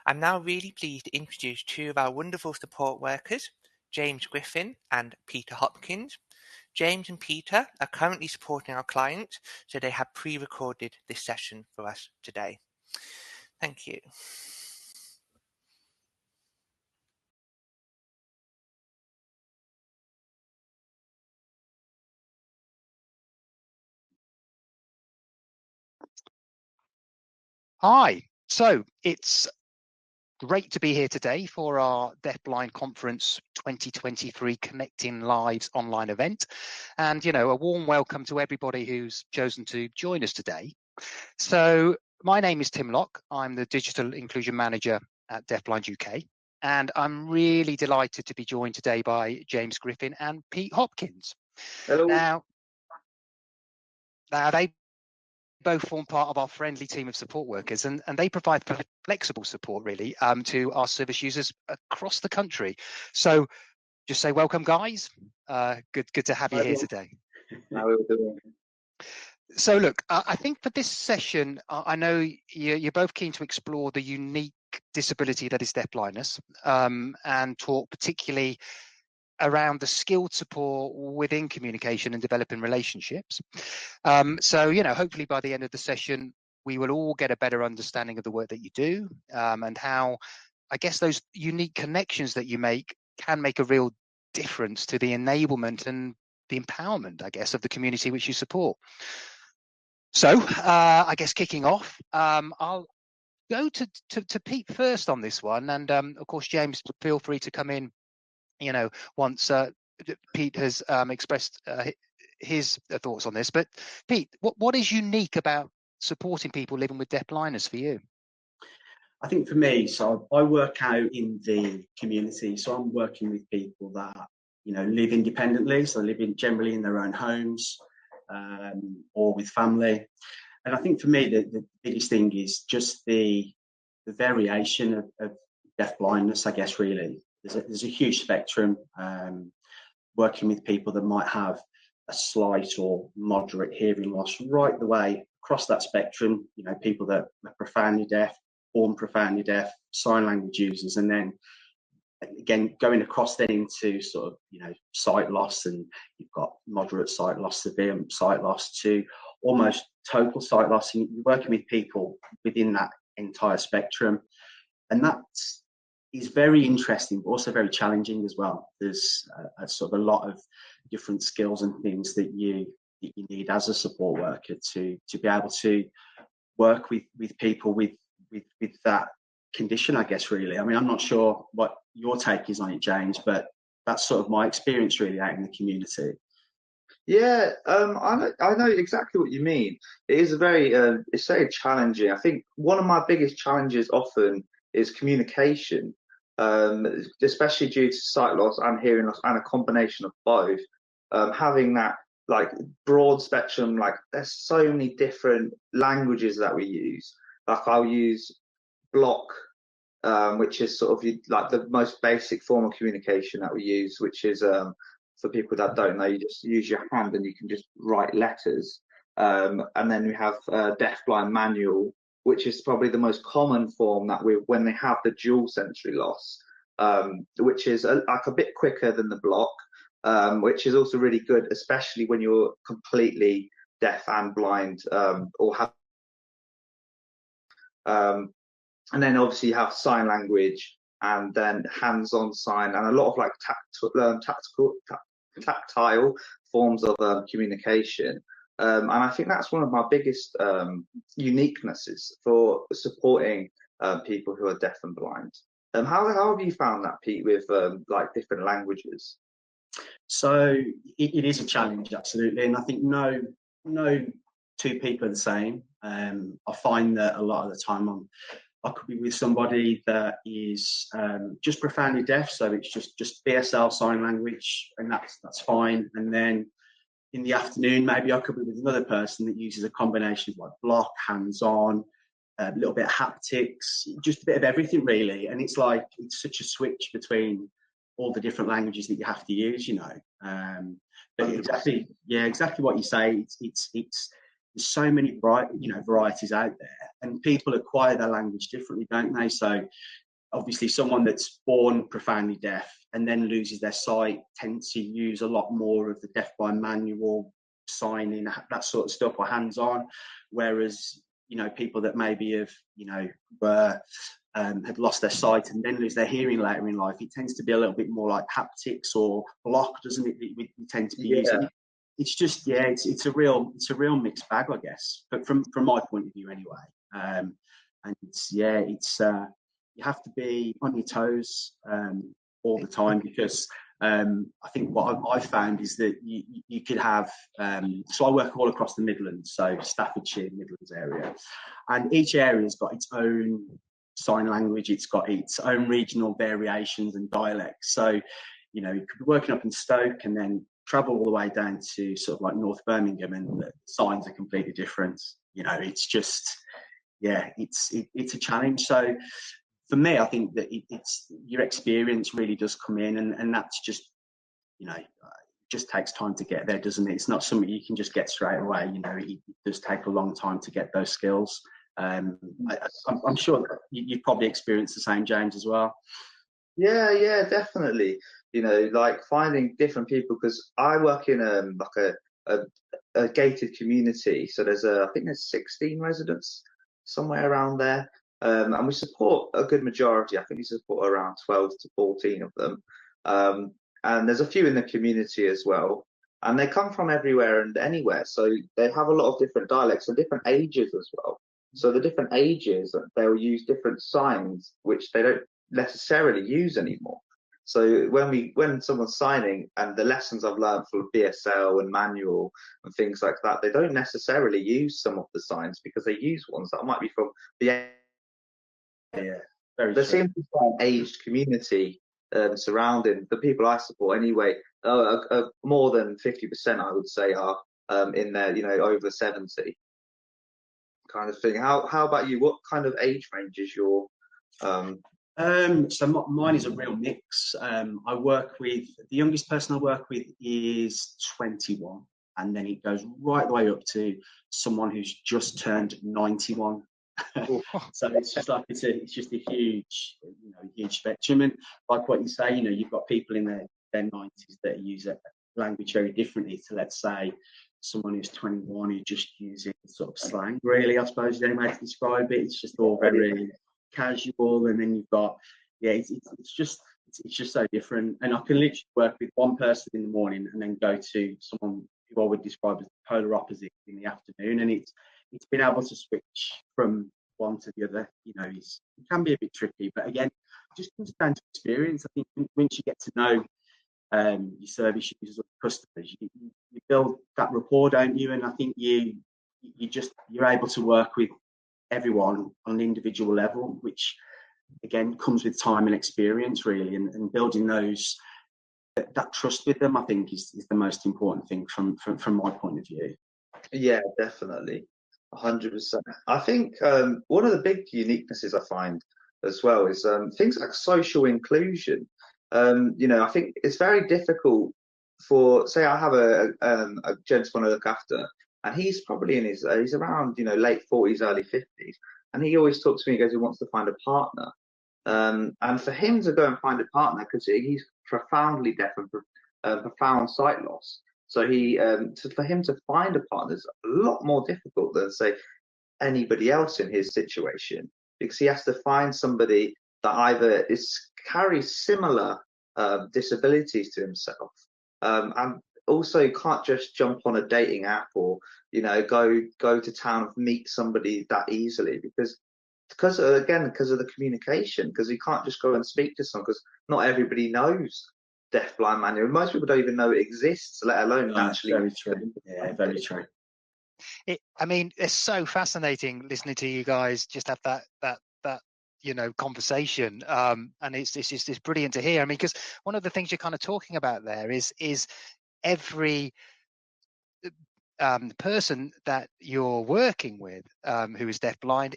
I'm now really pleased to introduce two of our wonderful support workers, James Griffin and Peter Hopkins. James and Peter are currently supporting our clients, so they have pre-recorded this session for us today. Thank you. Hi, so it's great to be here today for our Deafblind Conference 2023 Connecting Lives online event. And, a warm welcome to everybody who's chosen to join us today. So my name is Tim Locke. I'm the Digital Inclusion Manager at Deafblind UK. And I'm really delighted to be joined today by James Griffin and Pete Hopkins. Hello. Now they both form part of our friendly team of support workers, and they provide flexible support really to our service users across the country. So just say welcome, guys. Good to have you here today. How are we doing? So look, I think for this session, I know you're both keen to explore the unique disability that is deafblindness, and talk particularly around the skilled support within communication and developing relationships. So, hopefully by the end of the session, we will all get a better understanding of the work that you do, and how, I guess, those unique connections that you make can make a real difference to the enablement and the empowerment, I guess, of the community which you support. So, I guess kicking off, I'll go to Pete first on this one, and of course, James, feel free to come in once Pete has expressed his thoughts on this. But Pete, what is unique about supporting people living with deafblindness for you? I think for me, so I work out in the community, so I'm working with people that live independently, so generally in their own homes, or with family. And I think for me the biggest thing is just the variation of deafblindness, I guess. Really, there's a huge spectrum, working with people that might have a slight or moderate hearing loss right the way across that spectrum, people that are profoundly deaf, born profoundly deaf, sign language users, and then again going across then into sort of sight loss, and you've got moderate sight loss, severe sight loss, to almost total sight loss, and you're working with people within that entire spectrum. And that is very interesting, but also very challenging as well. There's sort of a lot of different skills and things that you need as a support worker to be able to work with people with that condition, I guess. Really, I mean, I'm not sure what your take is on it, James, but that's sort of my experience really out in the community. Yeah, I know exactly what you mean. It is it's very challenging. I think one of my biggest challenges often is communication, especially due to sight loss and hearing loss, and a combination of both. Having that broad spectrum, there's so many different languages that we use. I'll use block, which is sort of the most basic form of communication that we use, which is for people that don't know, you just use your hand and you can just write letters. And then we have deafblind manual, which is probably the most common form that when they have the dual sensory loss, which is a bit quicker than the block, which is also really good, especially when you're completely deaf and blind, or have. And then obviously you have sign language, and then hands-on sign, and a lot of tactile forms of communication. And I think that's one of my biggest uniquenesses for supporting people who are deaf and blind. How have you found that, Pete, with different languages? So it is a challenge, absolutely, and I think no two people are the same. I find that a lot of the time I could be with somebody that is just profoundly deaf, so it's just BSL sign language, and that's fine. And then in the afternoon, maybe I could be with another person that uses a combination of block, hands-on, a little bit of haptics, just a bit of everything really. And it's such a switch between all the different languages that you have to use, But exactly what you say. It's there's so many varieties out there, and people acquire their language differently, don't they? So obviously someone that's born profoundly deaf and then loses their sight tends to use a lot more of the deafblind manual, signing, that sort of stuff, or hands-on, whereas people that maybe have had lost their sight and then lose their hearing later in life, it tends to be a little bit more like haptics or block, doesn't it? We tend to be using. It's just it's a real mixed bag, I guess, but from my point of view anyway. And you have to be on your toes all the time, because I think what I've found is that you could have, so I work all across the Midlands, so Staffordshire, Midlands area, and each area's got its own sign language, it's got its own regional variations and dialects. So, you could be working up in Stoke and then travel all the way down to sort of like North Birmingham, and the signs are completely different. It's just, it's a challenge. So for me, I think that it's your experience really does come in, and that's just, it just takes time to get there, doesn't it? It's not something you can just get straight away. It does take a long time to get those skills. I'm sure that you've probably experienced the same, James, as well. Yeah, definitely. Like finding different people, because I work in a gated community. So I think there's 16 residents, somewhere around there. And we support a good majority. I think we support around 12 to 14 of them. And there's a few in the community as well. And they come from everywhere and anywhere. So they have a lot of different dialects and different ages as well. So the different ages, they'll use different signs, which they don't necessarily use anymore. So when someone's signing, and the lessons I've learned from BSL and manual and things like that, they don't necessarily use some of the signs, because they use ones that might be from the there seems to be an aged community surrounding the people I support anyway. More than 50%, I would say, are in there, over 70 kind of thing. How about you? What kind of age range is your so mine is a real mix. I work with, the youngest person I work with is 21, and then it goes right the way up to someone who's just turned 91. So it's just like it's just a huge spectrum. And like what you say, you've got people in their 90s that use a language very differently to, let's say, someone who's 21 who just using sort of slang, really, I suppose, the only way to describe it. It's just all very casual. And then you've got, it's just so different. And I can literally work with one person in the morning and then go to someone who I would describe as the polar opposite in the afternoon. And it's been able to switch from one to the other, it can be a bit tricky, but again, it just comes down to experience. I think once you get to know your service users or customers, you build that rapport, don't you? And I think you're able to work with everyone on an individual level, which again comes with time and experience, really, and building that trust with them, I think, is the most important thing from my point of view. Yeah, definitely. 100%. I think one of the big uniquenesses I find as well is things like social inclusion. I think it's very difficult for, say, I have a gentleman I look after, and he's probably he's around late 40s, early 50s, and he always talks to me. He goes, he wants to find a partner, and for him to go and find a partner, because he's profoundly deaf and profound sight loss. So for him to find a partner is a lot more difficult than, say, anybody else in his situation, because he has to find somebody that either carries similar disabilities to himself, and also can't just jump on a dating app or go to town and meet somebody that easily, because of the communication, because he can't just go and speak to someone, because not everybody knows deafblind manual. Most people don't even know it exists, let alone actually. Very true. Yeah, very true. It's so fascinating listening to you guys just have that conversation, and it's brilliant to hear. Because one of the things you're kind of talking about there is every person that you're working with who is deafblind,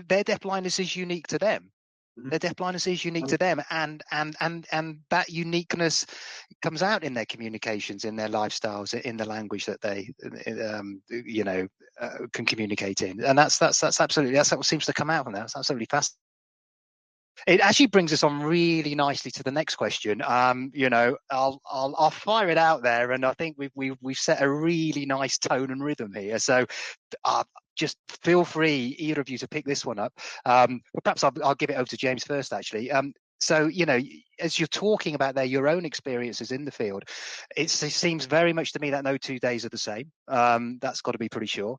their deafblindness is unique to them. Their deafblindness is unique to them, and that uniqueness comes out in their communications, in their lifestyles, in the language that they can communicate in. And that's absolutely, that's what seems to come out from that. That's absolutely fascinating. It actually brings us on really nicely to the next question. I'll fire it out there, and I think we've set a really nice tone and rhythm here. So just feel free, either of you, to pick this one up. But perhaps I'll give it over to James first, actually. So, as you're talking about your own experiences in the field, it seems very much to me that no 2 days are the same. That's got to be pretty sure.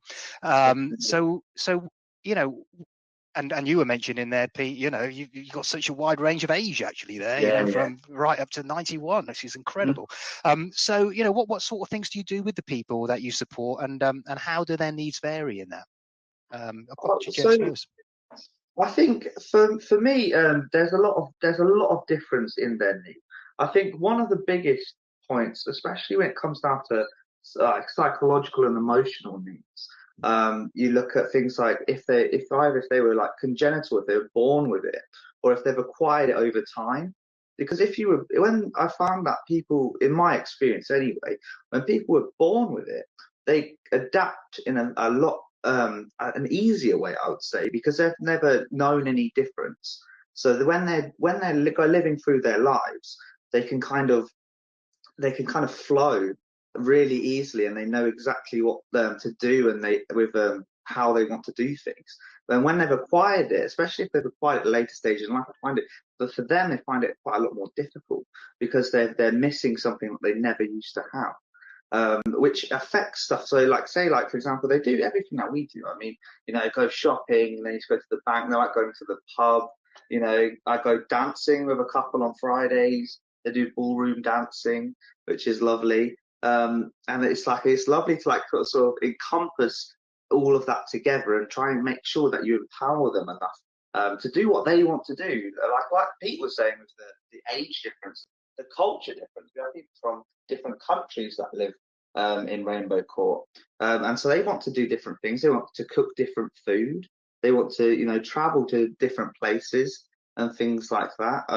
And you were mentioning there, Pete, you've got such a wide range of age actually there, from right up to 91, which is incredible. So, what sort of things do you do with the people that you support, and how do their needs vary in that? I'll put you, James, first. I think for me, there's a lot of difference in their need. I think one of the biggest points, especially when it comes down to psychological and emotional needs, you look at things like if they were like congenital, if they were born with it, or if they've acquired it over time. Because when I found that people, in my experience anyway, when people were born with it, they adapt in a lot an easier way, I would say, because they've never known any difference. So when they're living through their lives, they can kind of flow really easily, and they know exactly what to do, and how they want to do things. But when they've acquired it, especially if they've acquired it at a later stage in life, but for them, they find it quite a lot more difficult, because they're missing something that they never used to have. Which affects stuff. So, for example, they do everything that we do. I mean, go shopping, and then you go to the bank. They like going to the pub. I go dancing with a couple on Fridays. They do ballroom dancing, which is lovely. And it's lovely to sort of encompass all of that together and try and make sure that you empower them enough to do what they want to do. Like Pete was saying, with the age difference, the culture difference. We have people from different countries that live in Rainbow Court, and so they want to do different things. They want to cook different food. They want to travel to different places and things like that.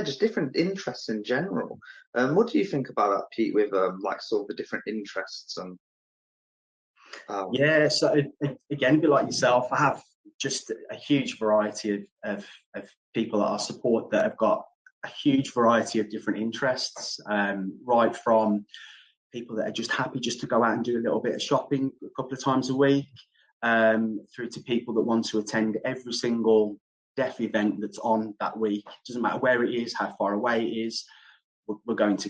Just different interests in general. What do you think about that, Pete, with sort of the different interests and so again, a bit like yourself, I have just a huge variety of people that I support that have got a huge variety of different interests, right from people that are just happy just to go out and do a little bit of shopping a couple of times a week, through to people that want to attend every single deaf event that's on that week. It doesn't matter where it is, how far away it is, we're going to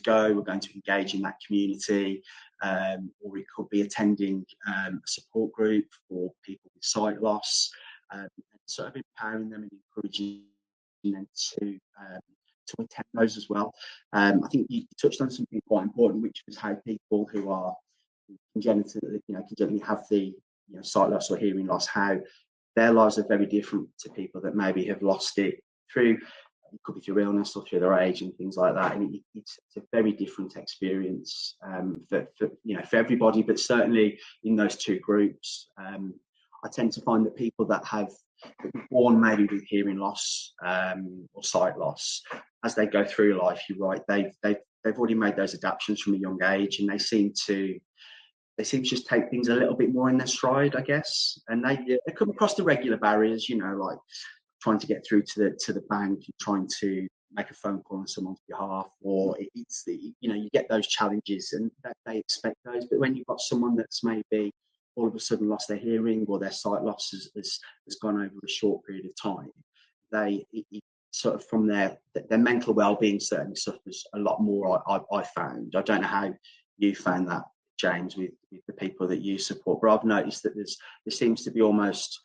engage in that community, or it could be attending a support group for people with sight loss, and sort of empowering them and encouraging them to attend those as well. I think you touched on something quite important, which was how people who are congenitally have the sight loss or hearing loss, how their lives are very different to people that maybe have lost it through, it could be through illness or through their age and things like that. And it's a very different experience for everybody, but certainly in those two groups. I tend to find that people that were born maybe with hearing loss or sight loss, as they go through life, you're right, they've already made those adaptations from a young age, and they seem to just take things a little bit more in their stride, I guess. And they come across the regular barriers, like trying to get through to the bank, and trying to make a phone call on someone's behalf, or you get those challenges, and that they expect those. But when you've got someone that's maybe all of a sudden lost their hearing, or their sight loss has gone over a short period of time, sort of from their mental well-being certainly suffers a lot more. I found. I don't know how you found that, James, with the people that you support, but I've noticed that there seems to be almost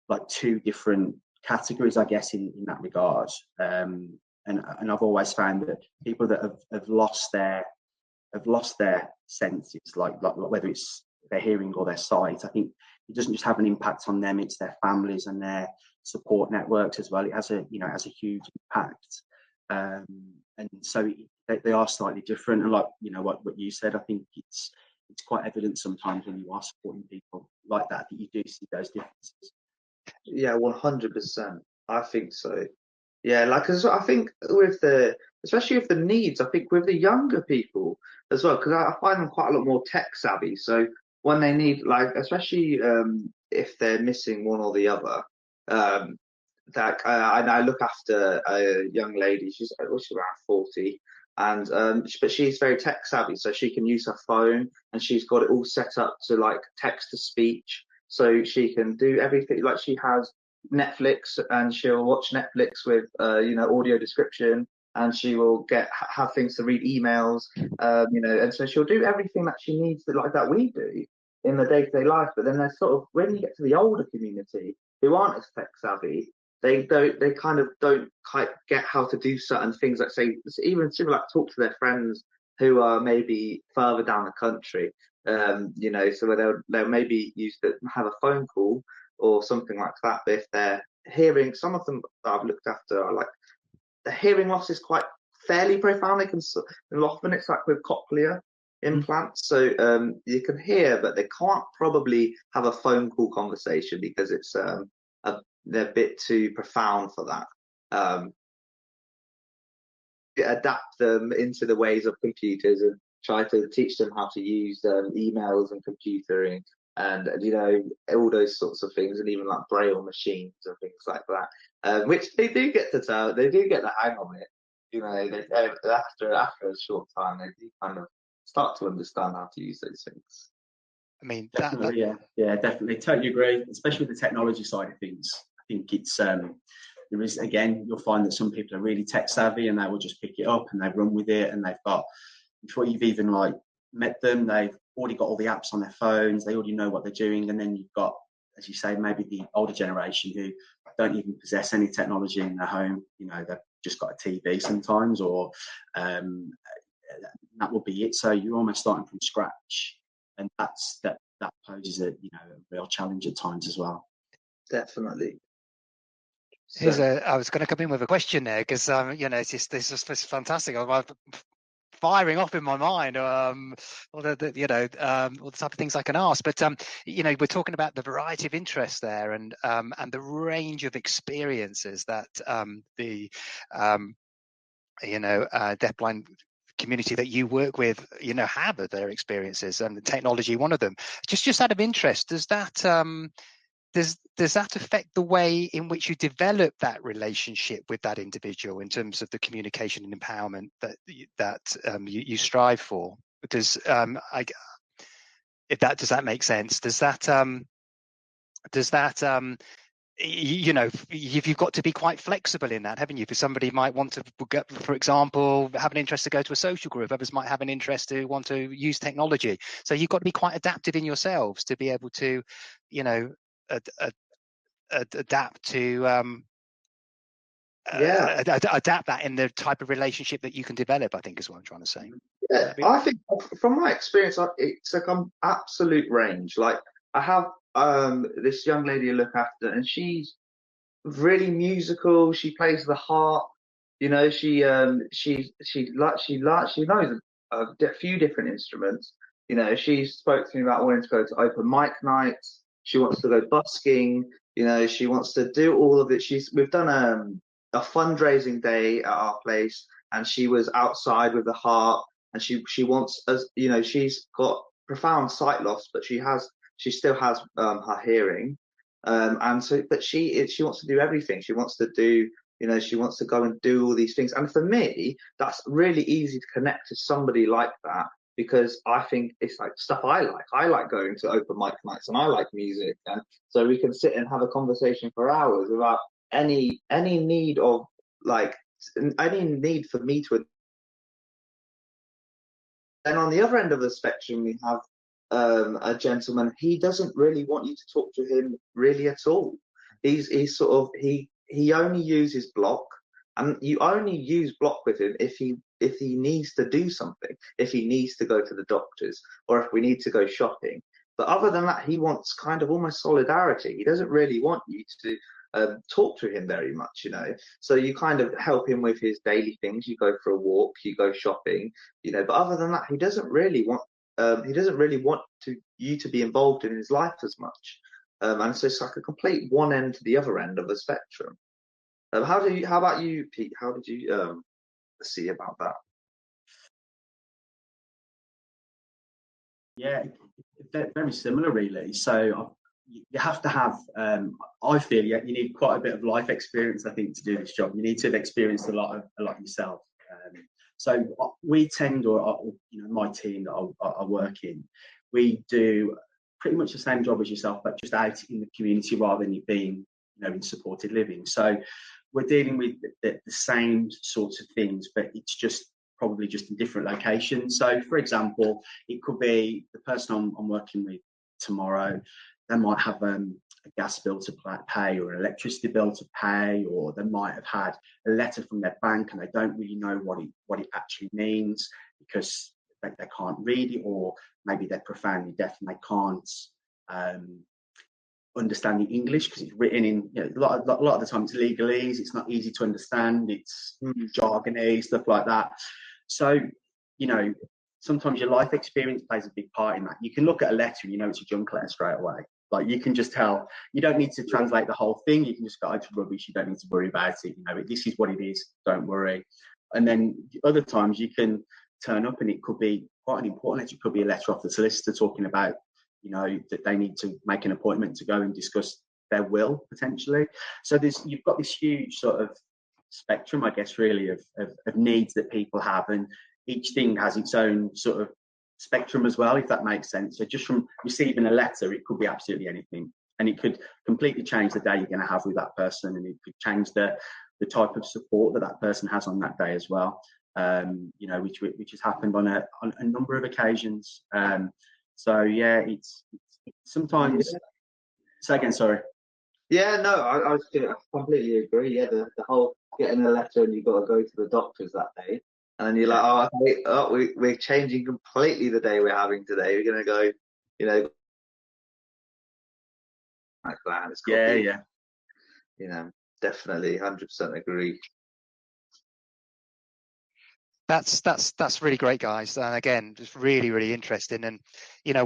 like two different categories, I guess, in that regard. And I've always found that people that have lost their senses, like whether it's their hearing or their sight, I think it doesn't just have an impact on them; it's their families and their support networks as well. It has a huge impact, and so they are slightly different. And like what you said, I think it's quite evident sometimes when you are supporting people like that you do see those differences. Yeah, 100%. I think so. Yeah, like, 'cause I think especially with the needs, I think with the younger people as well, because I find them quite a lot more tech savvy. So when they need, like, especially if they're missing one or the other, um, I look after a young lady. She's around 40, and but she's very tech savvy, so she can use her phone, and she's got it all set up to like text to speech, so she can do everything. Like, she has Netflix, and she'll watch Netflix with audio description, and she will have things to read, emails, and so she'll do everything that she needs to, like, that we do in the day-to-day life. But then there's sort of, when you get to the older community who aren't as tech savvy, they kind of don't quite get how to do certain things, like, say, even similar, like, talk to their friends who are maybe further down the country, so where they'll maybe have a phone call or something like that. But if they're hearing, some of them that I've looked after are like, the hearing loss is quite fairly profound. And often it's like with cochlear implants, so you can hear, but they can't probably have a phone call conversation because it's they're a bit too profound for that. Adapt them into the ways of computers and try to teach them how to use emails and computering, and all those sorts of things, and even like braille machines and things like that, which they do get the hang of it. After a short time, they do kind of start to understand how to use those things. I mean, definitely, yeah, definitely, totally agree. Especially with the technology side of things, I think it's there is, again, you'll find that some people are really tech savvy and they will just pick it up and they run with it, and they've got, before you've even like met them, they've already got all the apps on their phones, they already know what they're doing. And then you've got, as you say, maybe the older generation who don't even possess any technology in their home. They've just got a TV sometimes, or that will be it. So you're almost starting from scratch, and that poses a real challenge at times as well. Definitely. I was going to come in with a question there, because it's fantastic. I'm firing off in my mind all the type of things I can ask. But we're talking about the variety of interests there, and the range of experiences that the deafblind community that you work with have of their experiences, and the technology, one of them. Just out of interest, does that affect the way in which you develop that relationship with that individual in terms of the communication and empowerment that you strive for? Because does that make sense? Does that you've got to be quite flexible in that, haven't you? For somebody might want to, for example, have an interest to go to a social group. Others might have an interest to want to use technology. So you've got to be quite adaptive in yourselves to be able to, adapt to adapt that in the type of relationship that you can develop, I think is what I'm trying to say. Yeah, I think from my experience, it's like an absolute range. Like, I have this young lady I look after, and she's really musical. She plays the harp. She knows a few different instruments. She spoke to me about wanting to go to open mic nights. She wants to go busking. She wants to do all of it. We've done a fundraising day at our place, and she was outside with the harp, and she wants, as she's got profound sight loss, but she still has her hearing. But she wants to do everything. She wants to do, she wants to go and do all these things. And for me, that's really easy to connect to somebody like that, because I think it's like stuff I like. I like going to open mic nights, and I like music. And so we can sit and have a conversation for hours without any need of, like, any need for me to. Then on the other end of the spectrum, we have a gentleman. He doesn't really want you to talk to him really at all. He's sort of, he only uses block, and you only use block with him if he needs to do something, if he needs to go to the doctors, or if we need to go shopping. But other than that, he wants kind of almost solidarity. He doesn't really want you to talk to him very much, So you kind of help him with his daily things. You go for a walk, you go shopping, But other than that, he doesn't really want you to be involved in his life as much. And so it's like a complete one end to the other end of the spectrum. How about you, Pete? How did you see about that? Yeah, very similar, really. So you have to have, I feel, you need quite a bit of life experience, I think, to do this job. You need to have experienced a lot yourself. So we tend, or my team that I work in, we do pretty much the same job as yourself, but just out in the community rather than it being, in supported living. So we're dealing with the same sorts of things, but it's just probably just in different locations. So, for example, it could be the person I'm working with tomorrow, they might have a gas bill to pay or an electricity bill to pay, or they might have had a letter from their bank and they don't really know what it actually means because they can't read it, or maybe they're profoundly deaf and they can't understand the English because it's written in, a lot of the time it's legalese, it's not easy to understand, it's jargony, stuff like that. So, sometimes your life experience plays a big part in that. You can look at a letter and it's a junk letter straight away. Like, you can just tell. You don't need to translate the whole thing. You can just go, it's rubbish. You don't need to worry about it. This is what it is. Don't worry. And then other times you can turn up and it could be quite an important letter. It could be a letter off the solicitor talking about, that they need to make an appointment to go and discuss their will potentially. So you've got this huge sort of spectrum, I guess, really, of needs that people have, and each thing has its own sort of spectrum as well, if that makes sense. So just from receiving a letter, it could be absolutely anything, and it could completely change the day you're going to have with that person, and it could change the type of support that person has on that day as well. Which has happened on a number of occasions. So yeah, it's sometimes. Yeah. Say again, sorry. Yeah, no, I completely agree. Yeah, the whole getting a letter and you've got to go to the doctors that day, and then you're like, we're changing completely the day we're having today. We're gonna go, like that. It's got yeah. Definitely, 100% agree. That's really great, guys. And again, just really, really interesting. And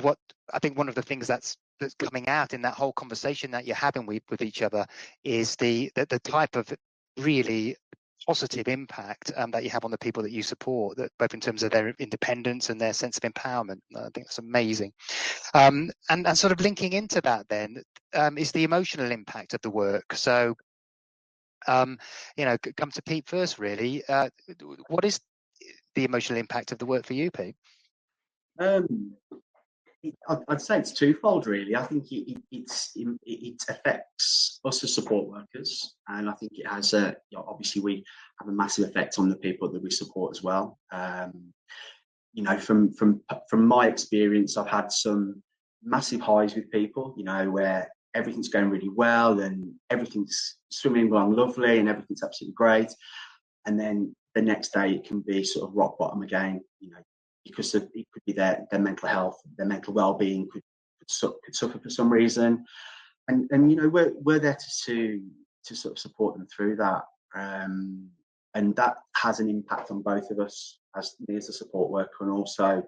what I think one of the things that's coming out in that whole conversation that you're having with each other is the type of really positive impact that you have on the people that you support, that both in terms of their independence and their sense of empowerment. I think that's amazing. And sort of linking into that then is the emotional impact of the work. So come to Pete first, really. What is the emotional impact of the work for you, Pete? I'd say it's twofold, really. I think it affects us as support workers, and I think it has obviously we have a massive effect on the people that we support as well. From my experience, I've had some massive highs with people, where everything's going really well and everything's swimming along lovely and everything's absolutely great, and then the next day it can be sort of rock bottom again, because it could be their mental health, their mental well-being could suffer for some reason, and we're there to sort of support them through that, and that has an impact on both of us, as me as a support worker and also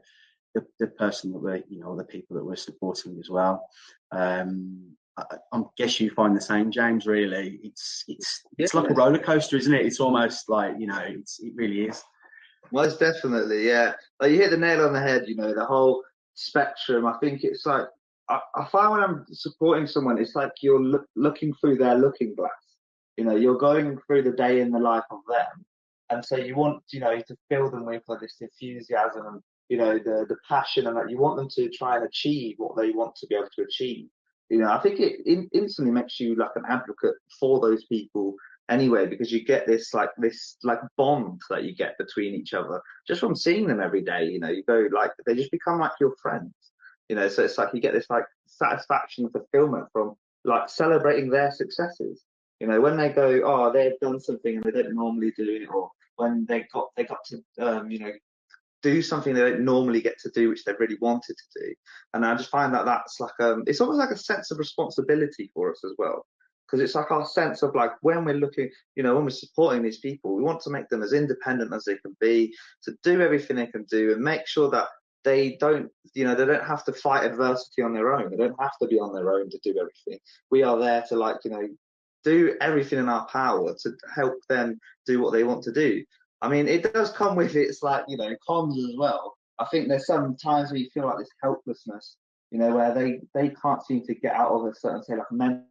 the person that we're, the people that we're supporting as well. I guess you find the same, James. Really, it's like a roller coaster, isn't it? It's almost like it really is. Most definitely, yeah. Like, you hit the nail on the head. The whole spectrum. I think it's like I find when I'm supporting someone, it's like you're looking through their looking glass. You're going through the day in the life of them, and so you want to fill them with like this enthusiasm and the passion, and that you want them to try and achieve what they want to be able to achieve. I think it instantly makes you like an advocate for those people anyway, because you get this bond that you get between each other just from seeing them every day. You go, like, they just become like your friends. So it's like you get this like satisfaction and fulfillment from like celebrating their successes. When they go, oh, they've done something and they don't normally do it, or when they got to do something they don't normally get to do, which they really wanted to do. And I just find that that's like it's almost like a sense of responsibility for us as well, because it's like our sense of like when we're looking, when we're supporting these people, we want to make them as independent as they can be, to do everything they can do, and make sure that they don't have to fight adversity on their own. They don't have to be on their own to do everything. We are there to do everything in our power to help them do what they want to do. I mean, it does come with its, like, you know, cons as well. I think there's some times where you feel like this helplessness, you know, where they can't seem to get out of a certain, say, like, mental,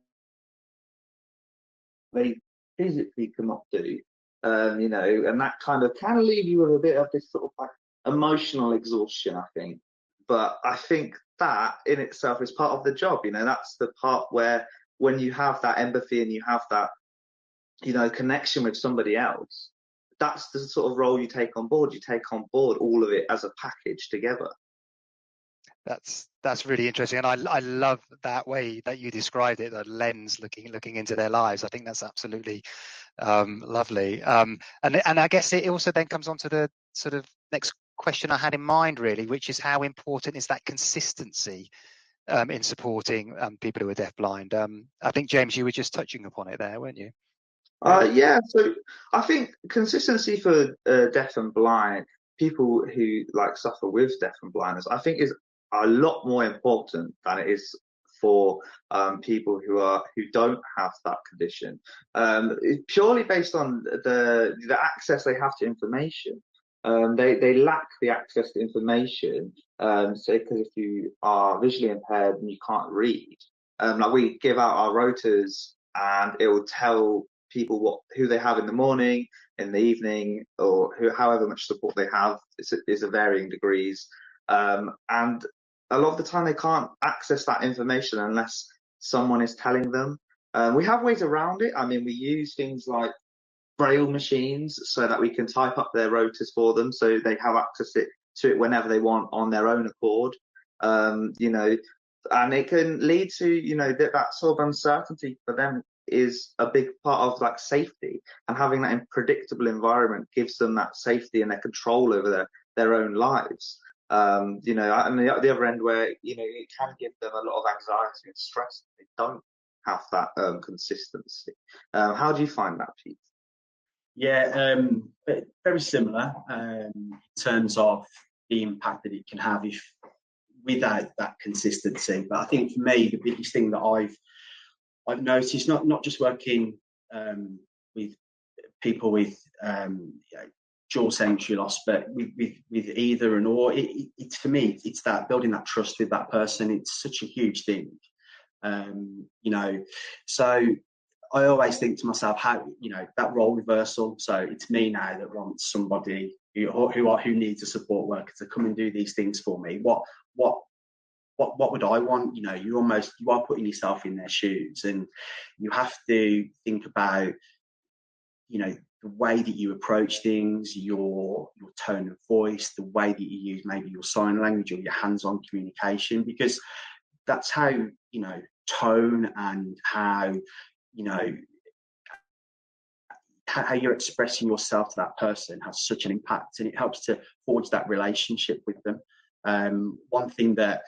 they physically cannot do, you know, and that kind of can leave you with a bit of this sort of like emotional exhaustion, I think. But I think that in itself is part of the job, you know. That's the part where, when you have that empathy and you have that, you know, connection with somebody else, that's the sort of role you take on board. You take on board all of it as a package together. That's really interesting, and I love that way that you described it, the lens looking into their lives. I think that's absolutely lovely. And I guess it also then comes on to the sort of next question I had in mind, really, which is how important is that consistency in supporting people who are deafblind? I think, James, you were just touching upon it there, weren't you? Yeah, so I think consistency for deaf and blind people who like suffer with deaf and blindness, I think, is a lot more important than it is for people who don't have that condition. It's purely based on the access they have to information. They lack the access to information. So because if you are visually impaired and you can't read, like, we give out our rotas and it will tell people who they have in the morning, in the evening, or however much support they have. Is of varying degrees, and a lot of the time they can't access that information unless someone is telling them. We have ways around it. I mean, we use things like braille machines so that we can type up their rotas for them, so they have access to it whenever they want on their own accord. You know, and it can lead to, you know, that sort of uncertainty for them is a big part of, like, safety, and having that predictable environment gives them that safety and their control over their own lives. You know, and the other end, where, you know, it can give them a lot of anxiety and stress if they don't have that consistency. How do you find that, Pete? Yeah, very similar in terms of the impact that it can have if without that consistency. But I think for me, the biggest thing that I've noticed, not just working with people with dual sensory loss, but with either and or, it's for me, it's that building that trust with that person. It's such a huge thing, you know. So I always think to myself, how, you know, that role reversal. So it's me now that wants somebody who needs a support worker to come and do these things for me. What would I want? You know, you are putting yourself in their shoes, and you have to think about, you know, the way that you approach things, your tone of voice, the way that you use maybe your sign language or your hands-on communication, because that's how, you know, tone and how, you know, how you're expressing yourself to that person has such an impact, and it helps to forge that relationship with them. One thing that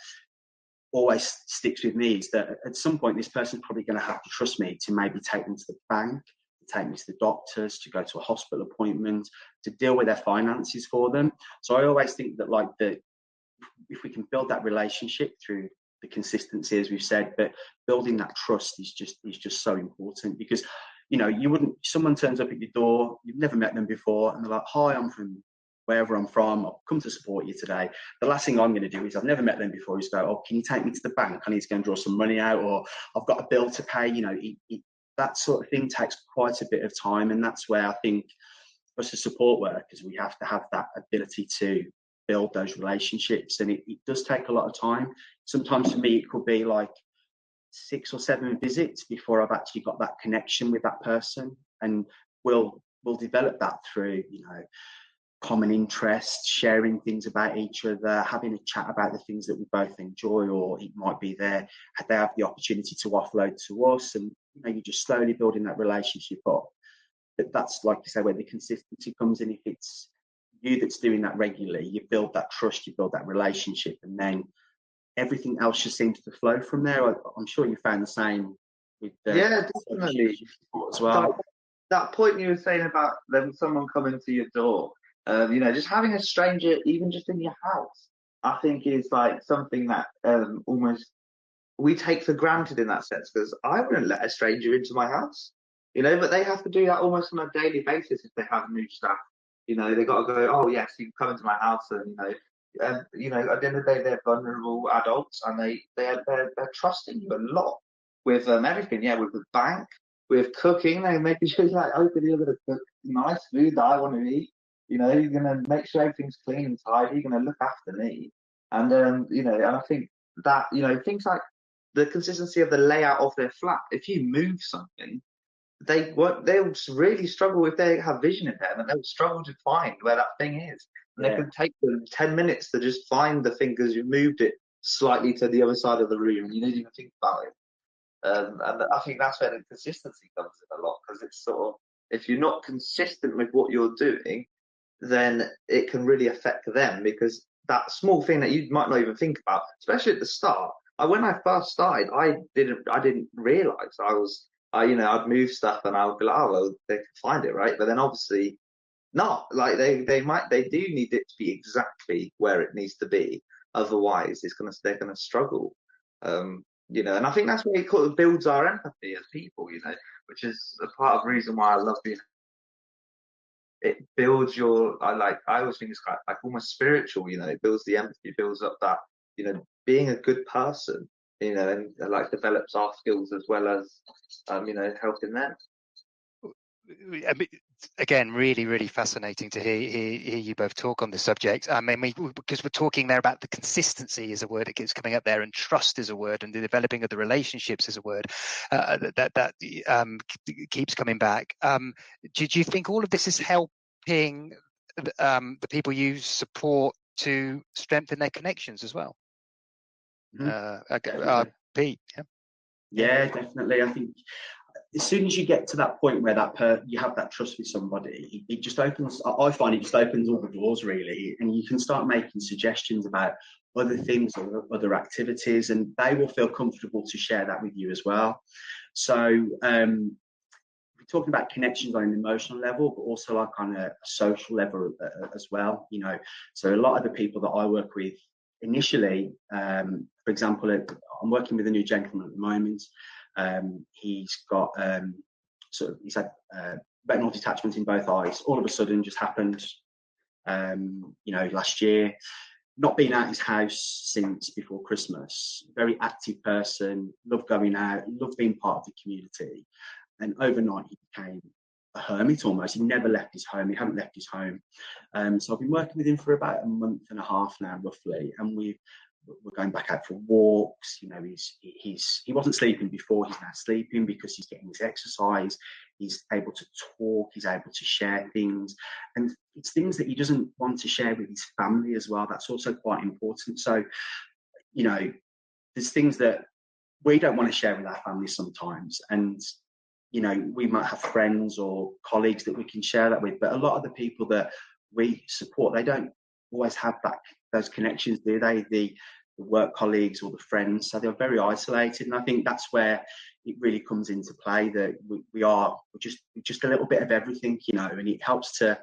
always sticks with me is that at some point this person's probably going to have to trust me to maybe take them to the bank, to take me to the doctors, to go to a hospital appointment, to deal with their finances for them. So I always think that, like, if we can build that relationship through the consistency, as we've said, but building that trust is just so important, because, you know, someone turns up at your door, you've never met them before, and they're like, "Hi, I'm from wherever I'm from, I've come to support you today." The last thing I'm going to do is, I've never met them before, is go, "Oh, can you take me to the bank? I need to go and draw some money out," or "I've got a bill to pay." You know, that sort of thing takes quite a bit of time, and that's where I think us as support workers, we have to have that ability to build those relationships, and it does take a lot of time. Sometimes for me, it could be like 6 or 7 visits before I've actually got that connection with that person, and we'll develop that through, you know, common interests, sharing things about each other, having a chat about the things that we both enjoy, or it might be they have the opportunity to offload to us, and, you know, you're just slowly building that relationship up. But that's, like you say, where the consistency comes in. If it's you that's doing that regularly, you build that trust, you build that relationship, and then everything else just seems to flow from there. I'm sure you found the same with yeah, definitely as well. That point you were saying about someone coming to your door, you know, just having a stranger, even just in your house, I think is like something that almost we take for granted in that sense, because I wouldn't let a stranger into my house, but they have to do that almost on a daily basis if they have new staff. They got to go, oh yes, you can come into my house, and at the end of the day, they're vulnerable adults, and they're trusting you a lot with everything. Yeah, with the bank, with cooking, they're making sure like, hopefully you're going to cook nice food that I want to eat. You're going to make sure everything's clean and tidy. You're going to look after me, and and I think that things like the consistency of the layout of their flat. If you move something, they'll really struggle if they have vision impairment. They'll struggle to find where that thing is, and It can take them 10 minutes to just find the thing because you moved it slightly to the other side of the room and you didn't even think about it. And I think that's where the consistency comes in a lot, because it's sort of, if you're not consistent with what you're doing, then it can really affect them, because that small thing that you might not even think about, especially at the start. When I first started, I didn't realise I'd move stuff and I would be like, oh well, they can find it, right? But then obviously not. Like they do need it to be exactly where it needs to be. Otherwise, they're gonna struggle. And I think that's where it kind of builds our empathy as people, which is a part of the reason why I love being. It builds I always think it's like almost spiritual, it builds the empathy, builds up that, being a good person, and like develops our skills as well as, helping them. I mean, again, really, really fascinating to hear you both talk on the subject. I mean, because we're talking there about the consistency is a word that keeps coming up there, and trust is a word, and the developing of the relationships is a word that keeps coming back. Do you think all of this is helping the people you support to strengthen their connections as well? Pete, yeah, definitely. I think as soon as you get to that point where you have that trust with somebody, it just opens. I find it just opens all the doors really, and you can start making suggestions about other things or other activities, and they will feel comfortable to share that with you as well. So we're talking about connections on an emotional level, but also like on a social level as well. So a lot of the people that I work with initially, for example, I'm working with a new gentleman at the moment. He's got he's had retinal detachment in both eyes. All of a sudden, just happened, last year. Not been out his house since before Christmas. Very active person, loved going out, loved being part of the community. And overnight, he became a hermit almost. He never left his home. He hadn't left his home. So I've been working with him for about a month and a half now, roughly. And we're going back out for walks. He wasn't sleeping before. He's now sleeping because he's getting his exercise. He's able to talk. He's able to share things, and it's things that he doesn't want to share with his family as well. That's also quite important. So, there's things that we don't want to share with our families sometimes, and we might have friends or colleagues that we can share that with, but a lot of the people that we support, they don't always have those connections, do they? The work colleagues or the friends, so they're very isolated. And I think that's where it really comes into play, that we're just a little bit of everything, and it helps to,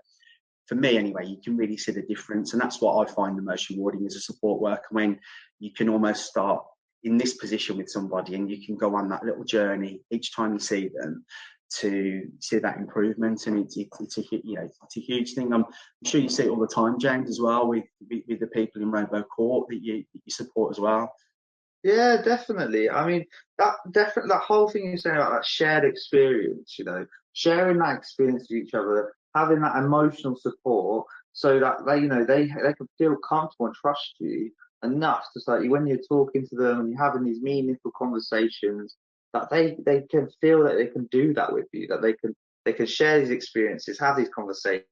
for me anyway, you can really see the difference. And that's what I find the most rewarding as a support worker, when you can almost start in this position with somebody and you can go on that little journey each time you see them to see that improvement. And it's a huge thing. I'm sure you see it all the time, James, as well, with the people in Rainbow Court that you support as well. Yeah, definitely. I mean, that whole thing you're saying about that shared experience, sharing that experience with each other, having that emotional support, so that they can feel comfortable and trust you enough to say, when you're talking to them and you're having these meaningful conversations, that they can feel that they can do that with you, that they can share these experiences, have these conversations.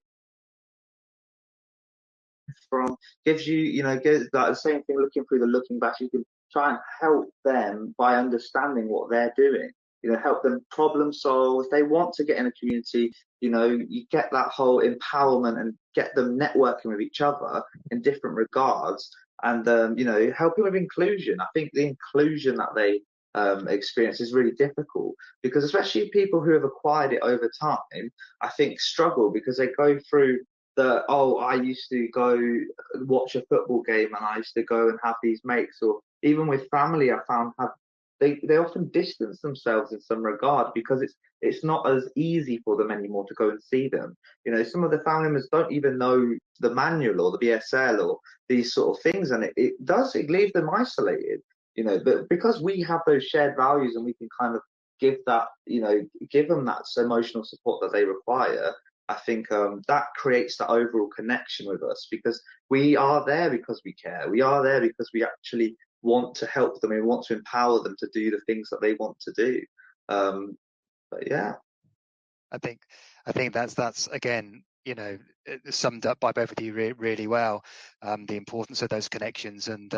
Gives you, gives like the same thing, looking through the looking back, you can try and help them by understanding what they're doing, help them problem solve. If they want to get in a community, you get that whole empowerment and get them networking with each other in different regards, and helping with inclusion. I think the inclusion that they experience is really difficult, because especially people who have acquired it over time, I think struggle, because they go through I used to go watch a football game and I used to go and have these mates, or even with family, I found have they often distance themselves in some regard because it's not as easy for them anymore to go and see them. You know, some of the family members don't even know the manual or the BSL or these sort of things, and it leaves them isolated. You know, but because we have those shared values and we can kind of give that, you know, give them that emotional support that they require, I think that creates that overall connection with us, because we are there because we care. We are there because we actually want to help them and want to empower them to do the things that they want to do. But yeah, I think that's again, you know, summed up by both of you really well. The importance of those connections and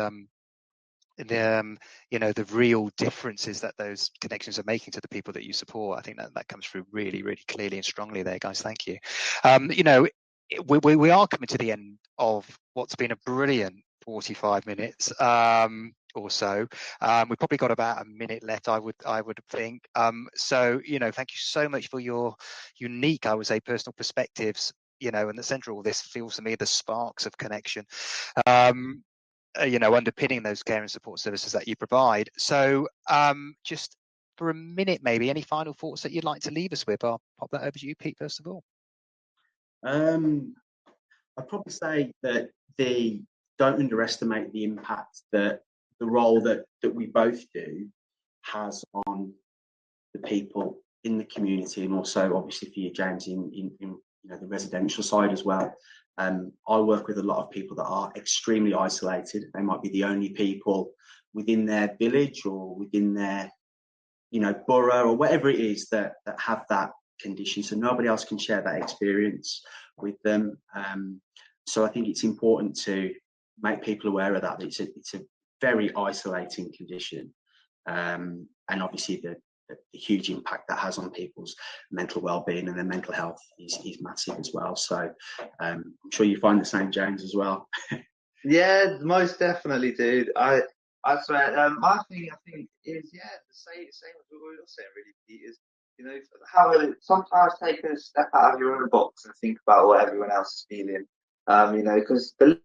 you know, the real differences that those connections are making to the people that you support. I think that comes through really clearly and strongly there, guys. Thank you. You know, we are coming to the end of what's been a brilliant 45 minutes or so. We've probably got about a minute left, I would think. So, you know, thank you so much for your unique, I would say, personal perspectives, you know, and the central of all this feels to me the sparks of connection. You know, underpinning those care and support services that you provide. So just for a minute, maybe, any final thoughts that you'd like to leave us with? I'll pop that over to you, Pete, first of all. I'd probably say that don't underestimate the impact that the role that we both do has on the people in the community, and also obviously for you, James, in you know, the residential side as well. I work with a lot of people that are extremely isolated. They might be the only people within their village or within their, you know, borough or whatever it is that have that condition. So nobody else can share that experience with them. So I think it's important to make people aware of that. It's a very isolating condition, and obviously the huge impact that has on people's mental well-being and their mental health is massive as well. So I'm sure you find the same, James, as well. Yeah, most definitely, dude. I swear. My thing, I think, is the same as what we were saying. Really, Pete, is, you know, sometimes take a step out of your own box and think about what everyone else is feeling. You know, because the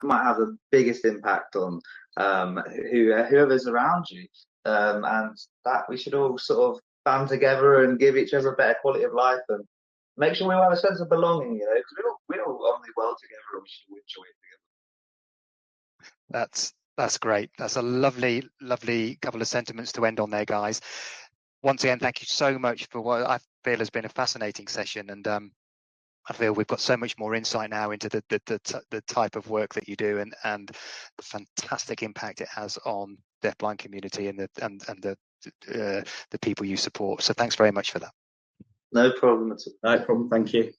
might have the biggest impact on whoever's around you, and that we should all sort of band together and give each other a better quality of life and make sure we all have a sense of belonging. You know, because we're all on the world together, and we should enjoy it together. That's great. That's a lovely couple of sentiments to end on there, guys. Once again, thank you so much for what I feel has been a fascinating session, and I feel we've got so much more insight now into the type of work that you do and the fantastic impact it has on the deafblind community and the people you support. So thanks very much for that. No problem at all. No problem. Thank you.